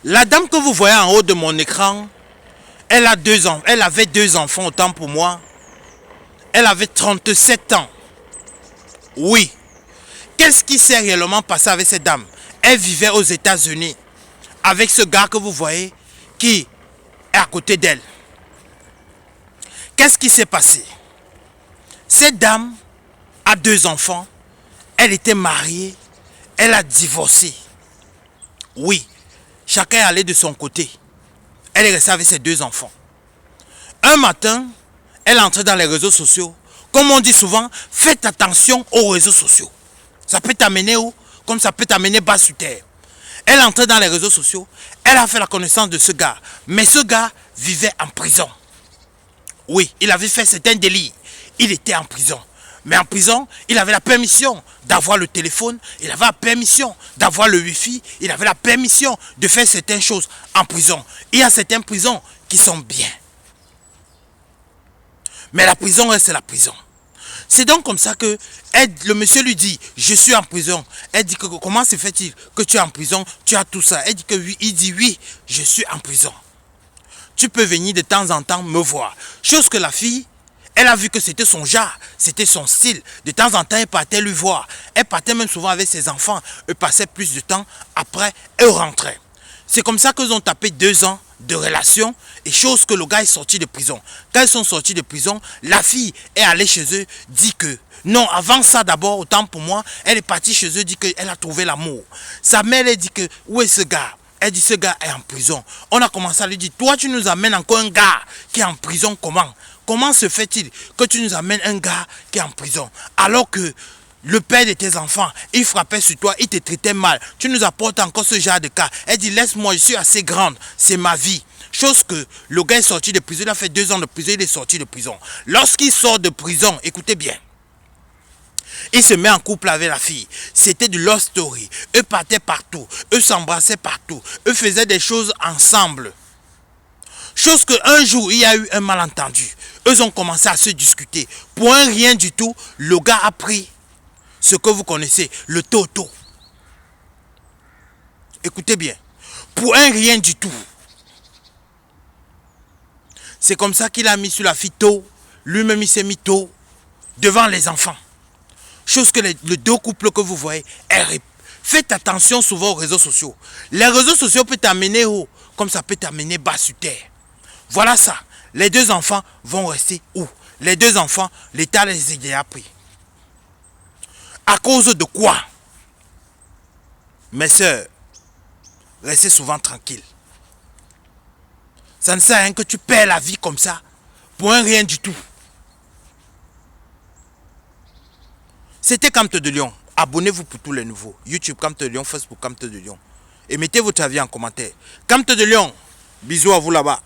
La dame que vous voyez en haut de mon écran, elle avait deux enfants, autant pour moi. Elle avait 37 ans. Oui. Qu'est-ce qui s'est réellement passé avec cette dame? Elle vivait aux États-Unis avec ce gars que vous voyez qui est à côté d'elle. Qu'est-ce qui s'est passé? Cette dame a deux enfants. Elle était mariée. Elle a divorcé. Oui. Chacun est allé de son côté. Elle est restée avec ses deux enfants. Un matin, elle est entrée dans les réseaux sociaux. Comme on dit souvent, faites attention aux réseaux sociaux. Ça peut t'amener où? Comme ça peut t'amener bas sur terre. Elle est entrée dans les réseaux sociaux. Elle a fait la connaissance de ce gars. Mais ce gars vivait en prison. Oui, il avait fait certains délits. Il était en prison. Mais en prison, il avait la permission d'avoir le téléphone. Il avait la permission d'avoir le wifi. Il avait la permission de faire certaines choses en prison. Il y a certaines prisons qui sont bien. Mais la prison reste la prison. C'est donc comme ça que le monsieur lui dit, je suis en prison. Elle dit que comment se fait-il que tu es en prison, tu as tout ça. Elle dit que oui, il dit oui, je suis en prison. Tu peux venir de temps en temps me voir. Chose que la fille, elle a vu que c'était son genre, c'était son style. De temps en temps, elle partait lui voir. Elle partait même souvent avec ses enfants. Elle passait plus de temps. Après, elle rentrait. C'est comme ça qu'ils ont tapé 2 ans de relation et chose que le gars est sorti de prison. Quand ils sont sortis de prison, la fille est allée chez eux, dit que non, avant ça d'abord, autant pour moi, elle est partie chez eux, dit qu'elle a trouvé l'amour. Sa mère, elle dit que où est ce gars? Elle dit ce gars est en prison. On a commencé à lui dire, toi tu nous amènes encore un gars qui est en prison, comment? Comment se fait-il que tu nous amènes un gars qui est en prison alors que le père de tes enfants, il frappait sur toi, il te traitait mal. Tu nous apportes encore ce genre de cas. Elle dit, laisse-moi, je suis assez grande. C'est ma vie. Chose que le gars est sorti de prison. Il a fait 2 ans de prison, il est sorti de prison. Lorsqu'il sort de prison, écoutez bien. Il se met en couple avec la fille. C'était de love story. Eux partaient partout. Eux s'embrassaient partout. Eux faisaient des choses ensemble. Chose qu'un jour, il y a eu un malentendu. Eux ont commencé à se discuter. Pour un rien du tout, le gars a pris ce que vous connaissez, le toto. Écoutez bien. Pour un rien du tout. C'est comme ça qu'il a mis sur la fille tôt. Lui-même, il s'est mis tôt devant les enfants. Chose que les 2 couples que vous voyez, faites attention souvent aux réseaux sociaux. Les réseaux sociaux peuvent t'amener haut, comme ça peut t'amener bas sur terre. Voilà ça. Les 2 enfants vont rester où? Les 2 enfants, l'État les a déjà pris. À cause de quoi? Mes sœurs, restez souvent tranquilles. Ça ne sert à rien que tu perds la vie comme ça, pour un rien du tout. C'était Camte de Lion. Abonnez-vous pour tous les nouveaux. YouTube Camte de Lion, Facebook Camte de Lion. Et mettez votre avis en commentaire. Camte de Lion, bisous à vous là-bas.